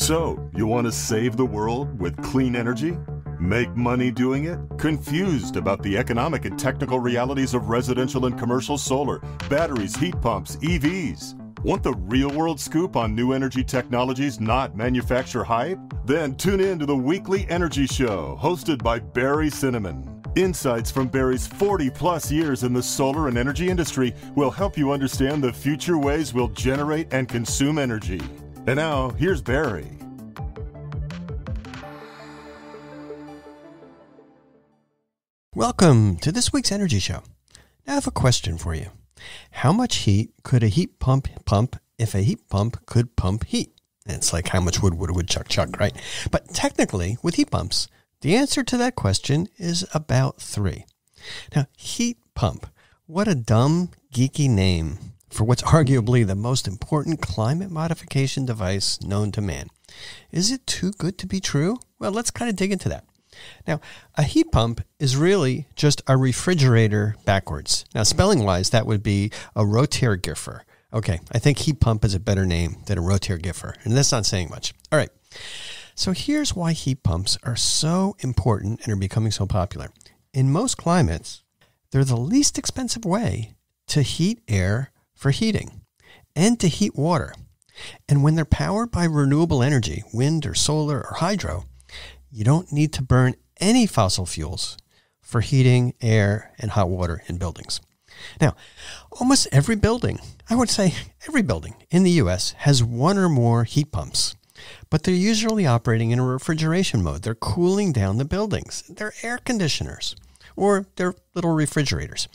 So, you want to save the world with clean energy? Make money doing it? Confused about the economic and technical realities of residential and commercial solar, batteries, heat pumps, EVs? Want the real-world scoop on new energy technologies, not manufacturer hype? Then tune in to the Weekly Energy Show, hosted by Barry Cinnamon. Insights from Barry's 40-plus years in the solar and energy industry will help you understand the future ways we'll generate and consume energy. And now, here's Barry. Welcome to this week's Energy Show. Now I have a question for you. How much heat could a heat pump if a heat pump could pump heat? And it's like how much wood would a woodchuck chuck, right? But technically, with heat pumps, the answer to that question is about 3. Now, heat pump, what a dumb, geeky name for what's arguably the most important climate modification device known to man. Is it too good to be true? Well, let's kind of dig into that. Now, a heat pump is really just a refrigerator backwards. Now, spelling-wise, that would be a Roteregiffer. Okay, I think heat pump is a better name than a Roteregiffer, and that's not saying much. All right, so here's why heat pumps are so important and are becoming so popular. In most climates, they're the least expensive way to heat air for heating and to heat water. And when they're powered by renewable energy, wind or solar or hydro, you don't need to burn any fossil fuels for heating air and hot water in buildings. Now, almost every building, I would say every building in the U.S. has one or more heat pumps, but they're usually operating in a refrigeration mode. They're cooling down the buildings. They're air conditioners or they're little refrigerators.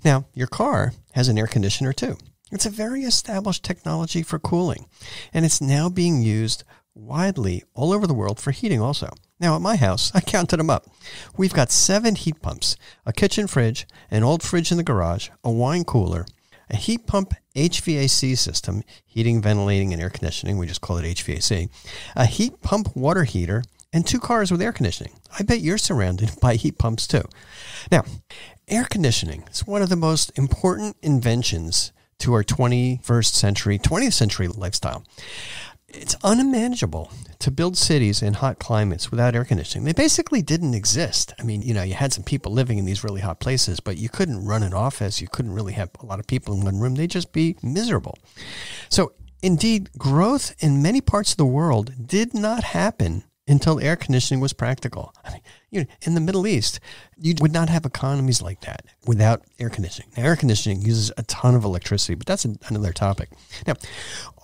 Now, your car has an air conditioner too. It's a very established technology for cooling, and it's now being used widely all over the world for heating also. Now, at my house, I counted them up. We've got 7 heat pumps, a kitchen fridge, an old fridge in the garage, a wine cooler, a heat pump HVAC system, heating, ventilating, and air conditioning. We just call it HVAC. A heat pump water heater, and 2 cars with air conditioning. I bet you're surrounded by heat pumps too. Now, air conditioning is one of the most important inventions to our 21st century, 20th century lifestyle. It's unimaginable to build cities in hot climates without air conditioning. They basically didn't exist. I mean, you had some people living in these really hot places, but you couldn't run an office. You couldn't really have a lot of people in one room. They'd just be miserable. So indeed, growth in many parts of the world did not happen until air conditioning was practical. I mean, in the Middle East, you would not have economies like that without air conditioning. Now, air conditioning uses a ton of electricity, but that's another topic. Now,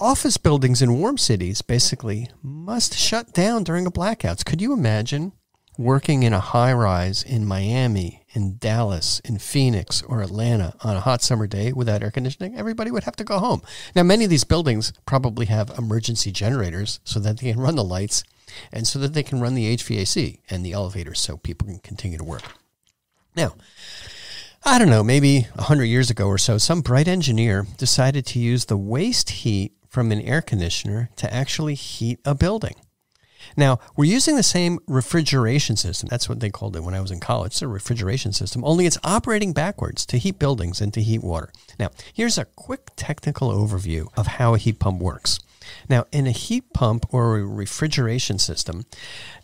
office buildings in warm cities basically must shut down during a blackouts. Could you imagine working in a high-rise in Miami, in Dallas, in Phoenix, or Atlanta on a hot summer day without air conditioning? Everybody would have to go home. Now, many of these buildings probably have emergency generators so that they can run the lights and so that they can run the HVAC and the elevators so people can continue to work. Now, I don't know, maybe 100 years ago or so, some bright engineer decided to use the waste heat from an air conditioner to actually heat a building. Now, we're using the same refrigeration system. That's what they called it when I was in college. It's a refrigeration system, only it's operating backwards to heat buildings and to heat water. Now, here's a quick technical overview of how a heat pump works. Now, in a heat pump or a refrigeration system,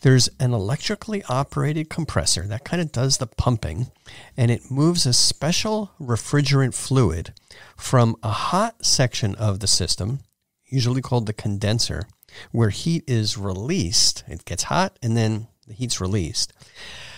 there's an electrically operated compressor that kind of does the pumping, and it moves a special refrigerant fluid from a hot section of the system, usually called the condenser, where heat is released. It gets hot, and then the heat's released,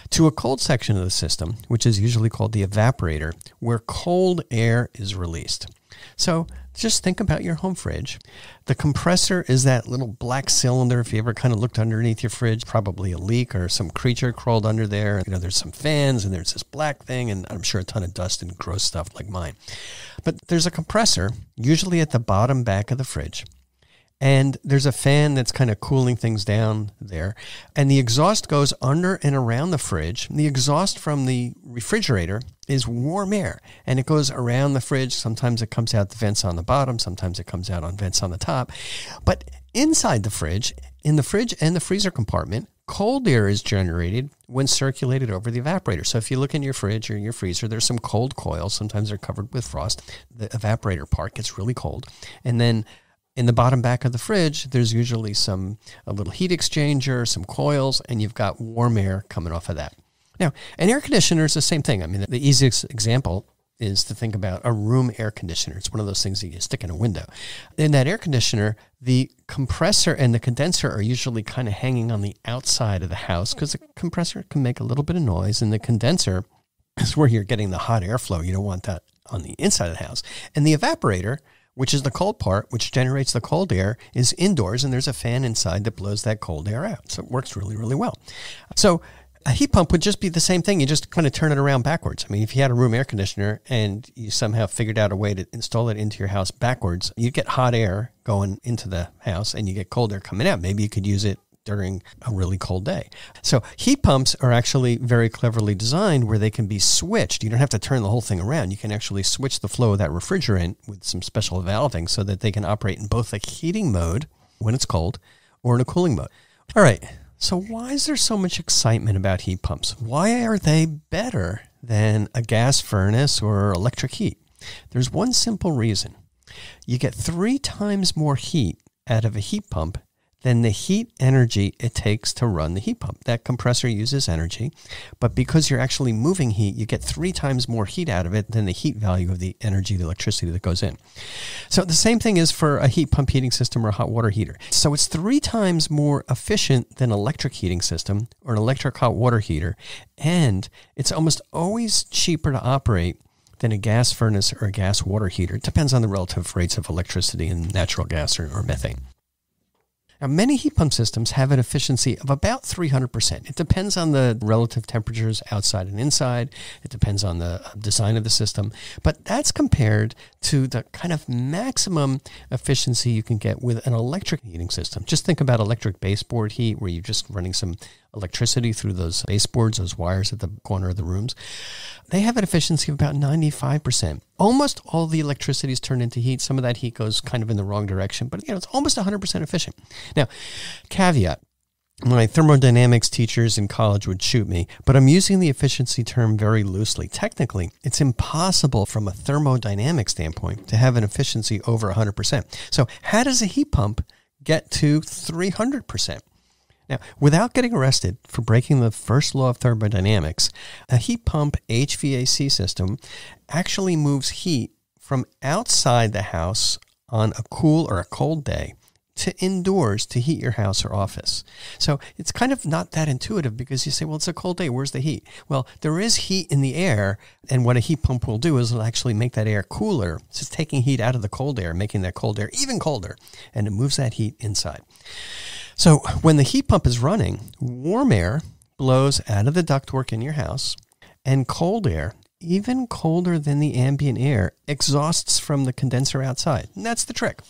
to a cold section of the system, which is usually called the evaporator, where cold air is released. So just think about your home fridge. The compressor is that little black cylinder. If you ever kind of looked underneath your fridge, probably a leak or some creature crawled under there. There's some fans and there's this black thing, and I'm sure a ton of dust and gross stuff like mine. But there's a compressor, usually at the bottom back of the fridge. And there's a fan that's kind of cooling things down there. And the exhaust goes under and around the fridge. The exhaust from the refrigerator is warm air, and it goes around the fridge. Sometimes it comes out the vents on the bottom. Sometimes it comes out on vents on the top. But inside the fridge, in the fridge and the freezer compartment, cold air is generated when circulated over the evaporator. So if you look in your fridge or your freezer, there's some cold coils. Sometimes they're covered with frost. The evaporator part gets really cold. And then In the bottom back of the fridge, there's usually a little heat exchanger, some coils, and you've got warm air coming off of that. Now, an air conditioner is the same thing. I mean, the easiest example is to think about a room air conditioner. It's one of those things that you stick in a window. In that air conditioner, the compressor and the condenser are usually kind of hanging on the outside of the house because the compressor can make a little bit of noise, and the condenser is where you're getting the hot airflow. You don't want that on the inside of the house. And the evaporator, which is the cold part, which generates the cold air, is indoors, and there's a fan inside that blows that cold air out. So it works really, really well. So a heat pump would just be the same thing. You just kind of turn it around backwards. I mean, if you had a room air conditioner and you somehow figured out a way to install it into your house backwards, you get hot air going into the house and you get cold air coming out. Maybe you could use it during a really cold day. So heat pumps are actually very cleverly designed where they can be switched. You don't have to turn the whole thing around. You can actually switch the flow of that refrigerant with some special valving so that they can operate in both a heating mode when it's cold or in a cooling mode. All right. So why is there so much excitement about heat pumps? Why are they better than a gas furnace or electric heat? There's one simple reason. You get 3 times more heat out of a heat pump than the heat energy it takes to run the heat pump. That compressor uses energy, but because you're actually moving heat, you get 3 times more heat out of it than the heat value of the energy, the electricity that goes in. So the same thing is for a heat pump heating system or a hot water heater. So it's 3 times more efficient than an electric heating system or an electric hot water heater, and it's almost always cheaper to operate than a gas furnace or a gas water heater. It depends on the relative rates of electricity and natural gas or methane. Now, many heat pump systems have an efficiency of about 300%. It depends on the relative temperatures outside and inside. It depends on the design of the system. But that's compared to the kind of maximum efficiency you can get with an electric heating system. Just think about electric baseboard heat, where you're just running some electricity through those baseboards, those wires at the corner of the rooms. They have an efficiency of about 95%. Almost all the electricity is turned into heat. Some of that heat goes kind of in the wrong direction, but it's almost 100% efficient. Now, caveat, my thermodynamics teachers in college would shoot me, but I'm using the efficiency term very loosely. Technically, it's impossible from a thermodynamic standpoint to have an efficiency over 100%. So how does a heat pump get to 300%? Now, without getting arrested for breaking the first law of thermodynamics, a heat pump HVAC system actually moves heat from outside the house on a cool or a cold day to indoors to heat your house or office. So it's kind of not that intuitive because you say, well, it's a cold day. Where's the heat? Well, there is heat in the air. And what a heat pump will do is it'll actually make that air cooler. It's just taking heat out of the cold air, making that cold air even colder. And it moves that heat inside. So when the heat pump is running, warm air blows out of the ductwork in your house, and cold air, even colder than the ambient air, exhausts from the condenser outside. And that's the trick.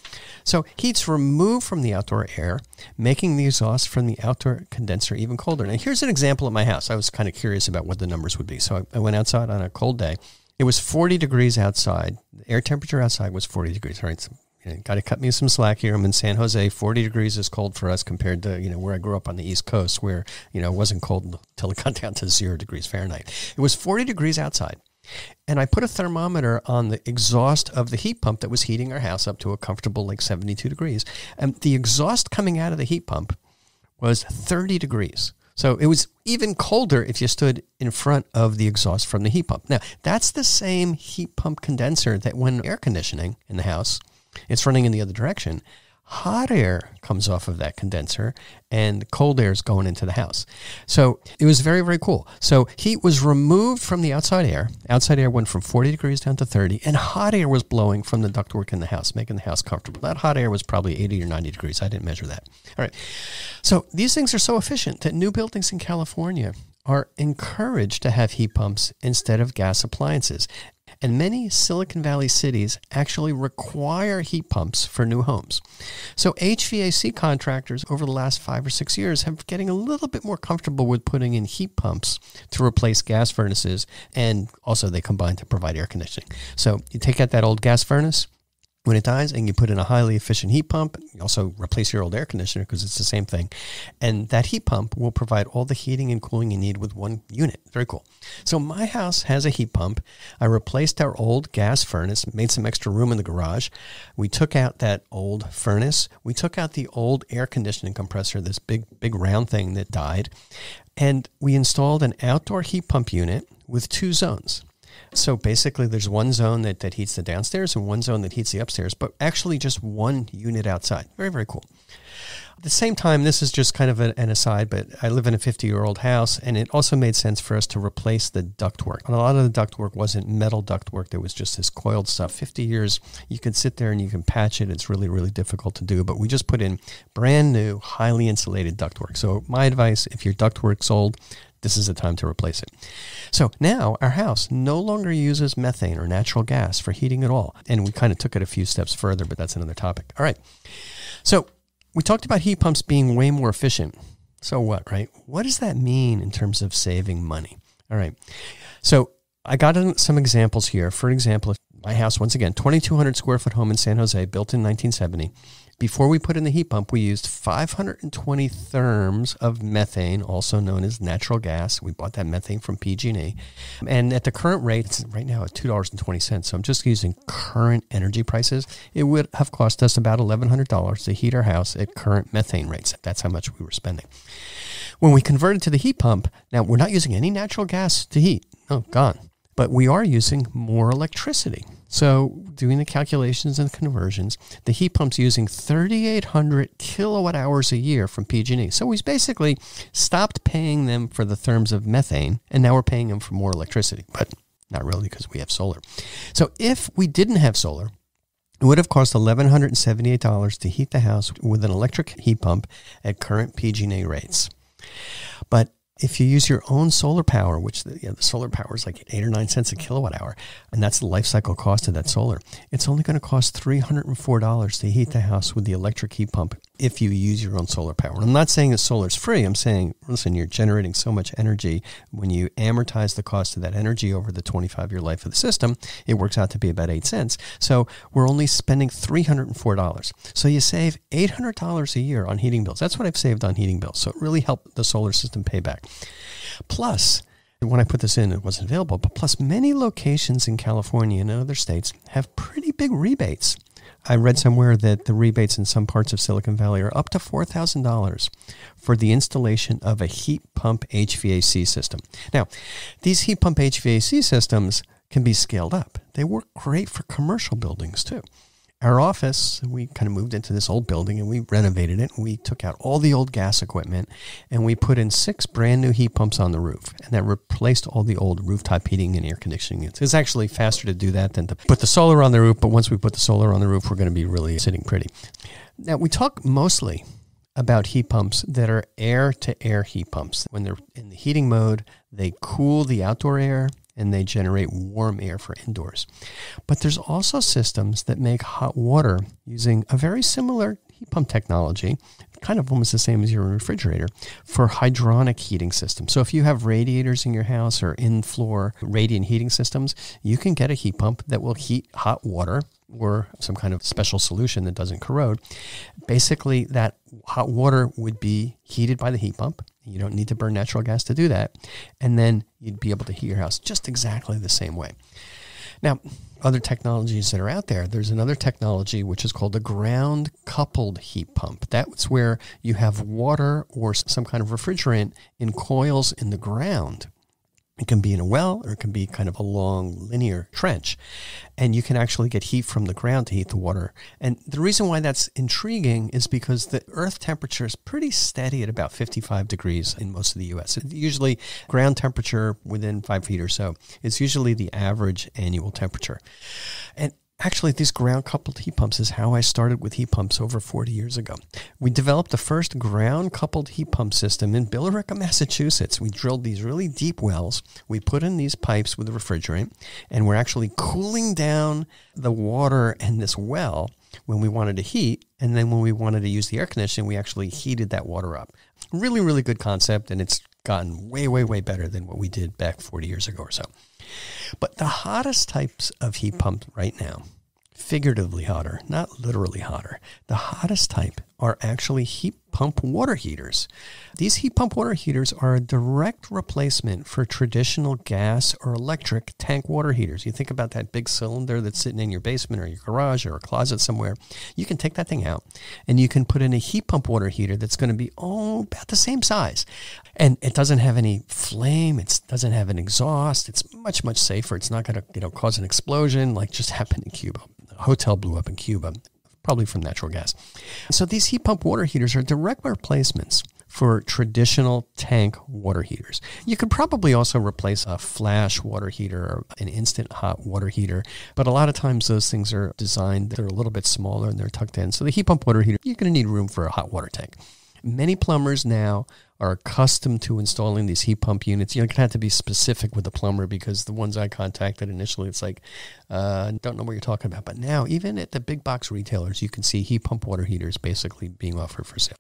So heat's removed from the outdoor air, making the exhaust from the outdoor condenser even colder. Now here's an example at my house. I was kind of curious about what the numbers would be. So I went outside on a cold day. It was 40 degrees outside. The air temperature outside was 40 degrees. All right, so got to cut me some slack here. I'm in San Jose. 40 degrees is cold for us compared to, where I grew up on the East Coast where, it wasn't cold until it got down to 0 degrees Fahrenheit. It was 40 degrees outside. And I put a thermometer on the exhaust of the heat pump that was heating our house up to a comfortable 72 degrees. And the exhaust coming out of the heat pump was 30 degrees. So it was even colder if you stood in front of the exhaust from the heat pump. Now, that's the same heat pump condenser that when air conditioning in the house, it's running in the other direction. Hot air comes off of that condenser and cold air is going into the house. So it was very, very cool. So heat was removed from the outside air. Outside air went from 40 degrees down to 30, and hot air was blowing from the ductwork in the house, making the house comfortable. That hot air was probably 80 or 90 degrees. I didn't measure that. All right. So these things are so efficient that new buildings in California are encouraged to have heat pumps instead of gas appliances. And many Silicon Valley cities actually require heat pumps for new homes. So HVAC contractors over the last 5 or 6 years have getting a little bit more comfortable with putting in heat pumps to replace gas furnaces, and also they combine to provide air conditioning. So you take out that old gas furnace, When it dies and you put in a highly efficient heat pump, you also replace your old air conditioner because it's the same thing. And that heat pump will provide all the heating and cooling you need with one unit. Very cool. So my house has a heat pump. I replaced our old gas furnace, made some extra room in the garage. We took out that old furnace. We took out the old air conditioning compressor, this big round thing that died. And we installed an outdoor heat pump unit with 2 zones. So basically there's one zone that heats the downstairs and one zone that heats the upstairs, but actually just one unit outside. Very, very cool. At the same time, this is just kind of an aside, but I live in a 50-year-old house, and it also made sense for us to replace the ductwork. And a lot of the ductwork wasn't metal ductwork. There was just this coiled stuff. 50 years, you can sit there and you can patch it. It's really, really difficult to do, but we just put in brand new, highly insulated ductwork. So my advice, if your ductwork's old, this is the time to replace it. So now our house no longer uses methane or natural gas for heating at all. And we kind of took it a few steps further, but that's another topic. All right. So we talked about heat pumps being way more efficient. So what, right? What does that mean in terms of saving money? All right. So I got some examples here. For example, my house, once again, 2,200 square foot home in San Jose, built in 1970. Before we put in the heat pump, we used 520 therms of methane, also known as natural gas. We bought that methane from PG&E. And at the current rate, it's right now at $2.20. So I'm just using current energy prices. It would have cost us about $1,100 to heat our house at current methane rates. That's how much we were spending. When we converted to the heat pump, now we're not using any natural gas to heat. Oh, gone. But we are using more electricity. So doing the calculations and conversions, the heat pump's using 3,800 kilowatt hours a year from PG&E. So we basically stopped paying them for the therms of methane, and now we're paying them for more electricity. But not really, because we have solar. So if we didn't have solar, it would have cost $1,178 to heat the house with an electric heat pump at current PG&E rates. But if you use your own solar power, which the solar power is like 8 or 9 cents a kilowatt hour, and that's the life cycle cost of that solar, it's only going to cost $304 to heat the house with the electric heat pump if you use your own solar power. I'm not saying that solar is free. I'm saying, listen, you're generating so much energy. When you amortize the cost of that energy over the 25-year life of the system, it works out to be about 8 cents. So we're only spending $304. So you save $800 a year on heating bills. That's what I've saved on heating bills. So it really helped the solar system pay back. Plus, when I put this in, it wasn't available, but plus many locations in California and other states have pretty big rebates. I read somewhere that the rebates in some parts of Silicon Valley are up to $4,000 for the installation of a heat pump HVAC system. Now, these heat pump HVAC systems can be scaled up. They work great for commercial buildings too. Our office, we kind of moved into this old building and we renovated it. We took out all the old gas equipment and we put in 6 brand new heat pumps on the roof. And that replaced all the old rooftop heating and air conditioning. It's actually faster to do that than to put the solar on the roof. But once we put the solar on the roof, we're going to be really sitting pretty. Now, we talk mostly about heat pumps that are air-to-air heat pumps. When they're in the heating mode, they cool the outdoor air and they generate warm air for indoors. But there's also systems that make hot water using a very similar heat pump technology, kind of almost the same as your refrigerator, for hydronic heating systems. So if you have radiators in your house or in-floor radiant heating systems, you can get a heat pump that will heat hot water or some kind of special solution that doesn't corrode. Basically, that hot water would be heated by the heat pump. You don't need to burn natural gas to do that. And then you'd be able to heat your house just exactly the same way. Now, other technologies that are out there, there's another technology which is called a ground-coupled heat pump. That's where you have water or some kind of refrigerant in coils in the ground. It can be in a well or it can be kind of a long linear trench. And you can actually get heat from the ground to heat the water. And the reason why that's intriguing is because the earth temperature is pretty steady at about 55 degrees in most of the U.S. Usually ground temperature within 5 feet or so is usually the average annual temperature. And actually, these ground-coupled heat pumps is how I started with heat pumps over 40 years ago. We developed the first ground-coupled heat pump system in Billerica, Massachusetts. We drilled these really deep wells. We put in these pipes with the refrigerant, and we're actually cooling down the water in this well when we wanted to heat. And then when we wanted to use the air conditioning, we actually heated that water up. Really, really good concept, and it's gotten way, way, way better than what we did back 40 years ago or so. But the hottest types of heat pumps right now figuratively hotter, not literally hotter. The hottest type are actually heat pump water heaters. These heat pump water heaters are a direct replacement for traditional gas or electric tank water heaters. You think about that big cylinder that's sitting in your basement or your garage or a closet somewhere. You can take that thing out and you can put in a heat pump water heater that's going to be about the same size. And it doesn't have any flame. It doesn't have an exhaust. It's much, much safer. It's not going to cause an explosion like just happened in Cuba. A hotel blew up in Cuba, probably from natural gas. So these heat pump water heaters are direct replacements for traditional tank water heaters. You could probably also replace a flash water heater or an instant hot water heater, but a lot of times those things are designed, they're a little bit smaller and they're tucked in. So the heat pump water heater, you're going to need room for a hot water tank. Many plumbers now are accustomed to installing these heat pump units. You're going to have to be specific with the plumber because the ones I contacted initially, it's like, don't know what you're talking about. But now, even at the big box retailers, you can see heat pump water heaters basically being offered for sale.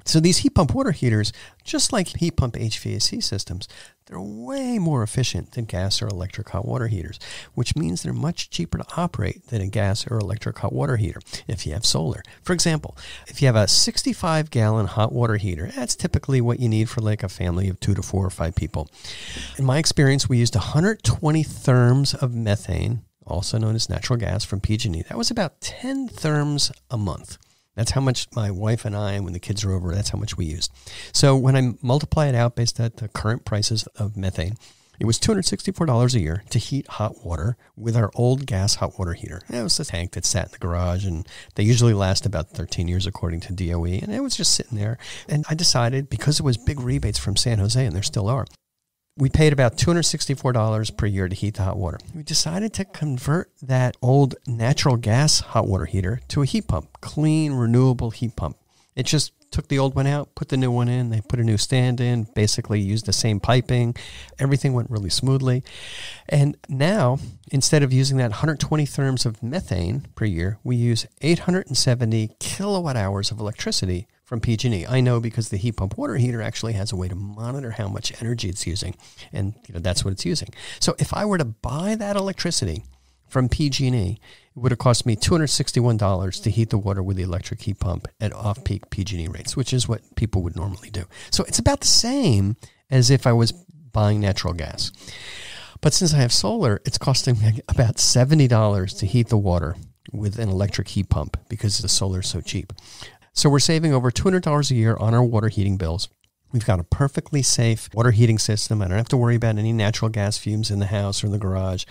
So these heat pump water heaters, just like heat pump HVAC systems, they're way more efficient than gas or electric hot water heaters, which means they're much cheaper to operate than a gas or electric hot water heater if you have solar. For example, if you have a 65-gallon hot water heater, that's typically what you need for like a family of 2 to 4 or 5 people. In my experience, we used 120 therms of methane, also known as natural gas, from PG&E. That was about 10 therms a month. That's how much my wife and I, when the kids are over, that's how much we used. So when I multiply it out based on the current prices of methane, it was $264 a year to heat hot water with our old gas hot water heater. It was a tank that sat in the garage, and they usually last about 13 years according to DOE, and it was just sitting there. And I decided, because it was big rebates from San Jose, and there still are, we paid about $264 per year to heat the hot water. We decided to convert that old natural gas hot water heater to a heat pump, clean, renewable heat pump. It just took the old one out, put the new one in, they put a new stand in, basically used the same piping. Everything went really smoothly. And now, instead of using that 120 therms of methane per year, we use 870 kilowatt hours of electricity from PG&E. I know because the heat pump water heater actually has a way to monitor how much energy it's using, and that's what it's using. So if I were to buy that electricity from PG&E, it would have cost me $261 to heat the water with the electric heat pump at off-peak PG&E rates, which is what people would normally do. So it's about the same as if I was buying natural gas. But since I have solar, it's costing me about $70 to heat the water with an electric heat pump because the solar is so cheap. So we're saving over $200 a year on our water heating bills. We've got a perfectly safe water heating system. I don't have to worry about any natural gas fumes in the house or in the garage.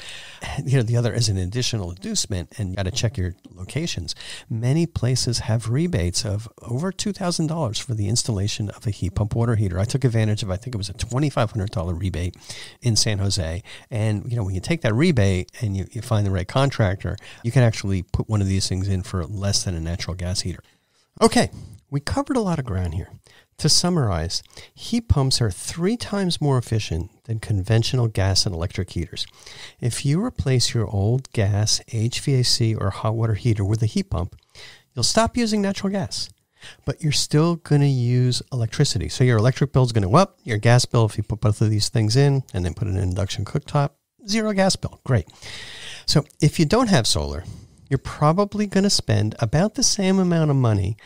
The other is an additional inducement, and you got to check your locations. Many places have rebates of over $2,000 for the installation of a heat pump water heater. I took advantage of, I think it was a $2,500 rebate in San Jose. And, when you take that rebate and you find the right contractor, you can actually put one of these things in for less than a natural gas heater. Okay, we covered a lot of ground here. To summarize, heat pumps are 3 times more efficient than conventional gas and electric heaters. If you replace your old gas, HVAC, or hot water heater with a heat pump, you'll stop using natural gas, but you're still going to use electricity. So your electric bill is going to go up, your gas bill, if you put both of these things in and then put an induction cooktop, 0 gas bill. Great. So if you don't have solar, you're probably going to spend about the same amount of money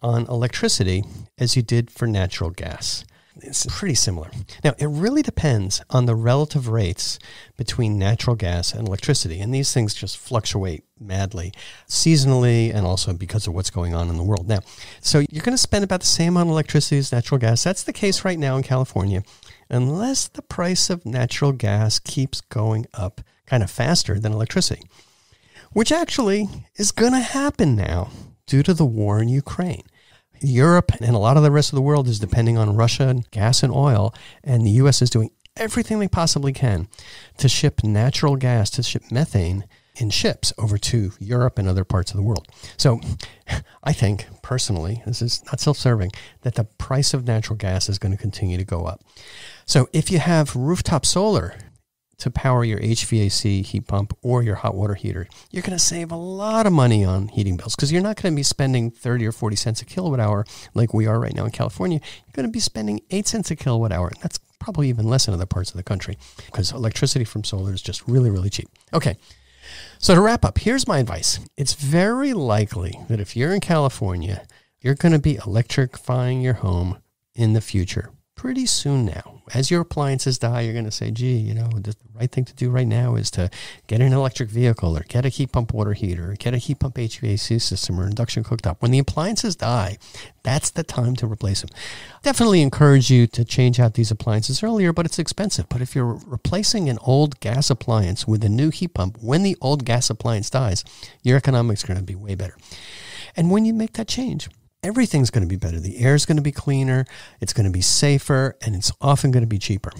on electricity as you did for natural gas. It's pretty similar. Now, it really depends on the relative rates between natural gas and electricity, and these things just fluctuate madly, seasonally, and also because of what's going on in the world. Now, so you're going to spend about the same on electricity as natural gas. That's the case right now in California, unless the price of natural gas keeps going up kind of faster than electricity, which actually is going to happen now due to the war in Ukraine. Europe and a lot of the rest of the world is depending on Russian gas and oil, and the U.S. is doing everything they possibly can to ship natural gas, to ship methane in ships over to Europe and other parts of the world. So I think, personally, this is not self-serving, that the price of natural gas is going to continue to go up. So if you have rooftop solar to power your HVAC heat pump or your hot water heater, you're going to save a lot of money on heating bills because you're not going to be spending 30 or 40 cents a kilowatt hour like we are right now in California. You're going to be spending 8 cents a kilowatt hour. And that's probably even less in other parts of the country because electricity from solar is just really, really cheap. Okay. So to wrap up, here's my advice. It's very likely that if you're in California, you're going to be electrifying your home in the future pretty soon now. As your appliances die, you're going to say, gee, the right thing to do right now is to get an electric vehicle or get a heat pump water heater or get a heat pump HVAC system or induction cooktop. When the appliances die, that's the time to replace them. Definitely encourage you to change out these appliances earlier, but it's expensive. But if you're replacing an old gas appliance with a new heat pump, when the old gas appliance dies, your economics are going to be way better. And when you make that change, everything's going to be better. The air is going to be cleaner, it's going to be safer, and it's often going to be cheaper.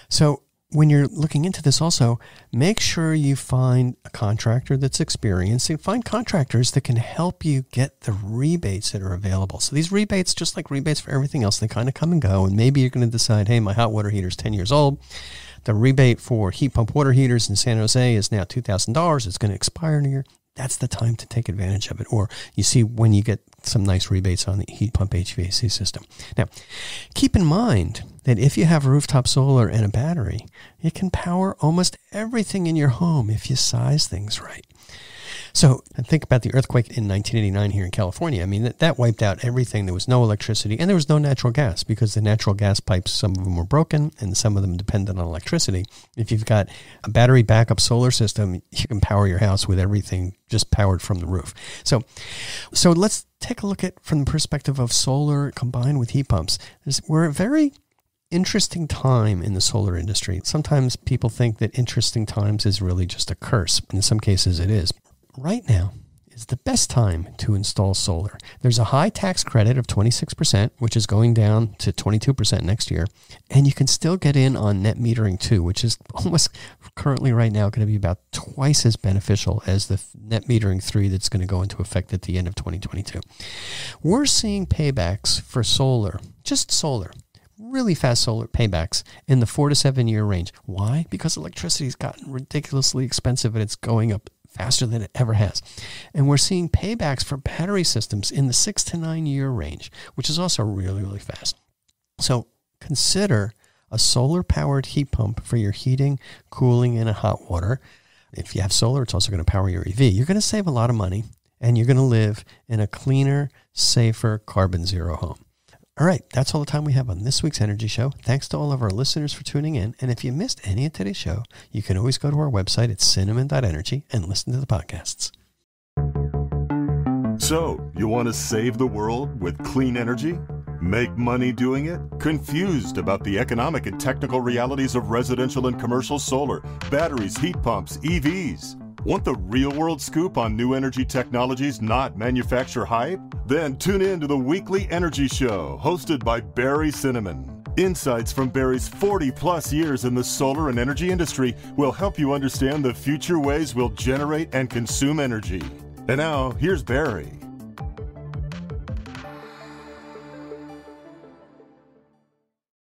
So when you're looking into this also, make sure you find a contractor that's experienced and find contractors that can help you get the rebates that are available. So these rebates, just like rebates for everything else, they kind of come and go. And maybe you're going to decide, hey, my hot water heater is 10 years old. The rebate for heat pump water heaters in San Jose is now $2,000. It's going to expire in a year. That's the time to take advantage of it. Or you see when you get some nice rebates on the heat pump HVAC system. Now, keep in mind that if you have rooftop solar and a battery, it can power almost everything in your home if you size things right. So think about the earthquake in 1989 here in California. I mean, that wiped out everything. There was no electricity and there was no natural gas because the natural gas pipes, some of them were broken and some of them depended on electricity. If you've got a battery backup solar system, you can power your house with everything just powered from the roof. So let's take a look at from the perspective of solar combined with heat pumps. We're a very interesting time in the solar industry. Sometimes people think that interesting times is really just a curse. In some cases it is. Right now is the best time to install solar. There's a high tax credit of 26%, which is going down to 22% next year. And you can still get in on net metering too, which is almost currently right now going to be about twice as beneficial as the net metering 3 that's going to go into effect at the end of 2022. We're seeing paybacks for solar, just solar, really fast solar paybacks in the 4 to 7 year range. Why? Because electricity has gotten ridiculously expensive and it's going up faster than it ever has. And we're seeing paybacks for battery systems in the 6 to 9 year range, which is also really, really fast. So consider a solar-powered heat pump for your heating, cooling, and hot water. If you have solar, it's also going to power your EV. You're going to save a lot of money, and you're going to live in a cleaner, safer, carbon zero home. All right, that's all the time we have on this week's Energy Show. Thanks to all of our listeners for tuning in. And if you missed any of today's show, you can always go to our website at cinnamon.energy and listen to the podcasts. So, you want to save the world with clean energy? Make money doing it? Confused about the economic and technical realities of residential and commercial solar, batteries, heat pumps, EVs? Want the real-world scoop on new energy technologies, not manufacturer hype? Then tune in to the Weekly Energy Show, hosted by Barry Cinnamon. Insights from Barry's 40-plus years in the solar and energy industry will help you understand the future ways we'll generate and consume energy. And now, here's Barry.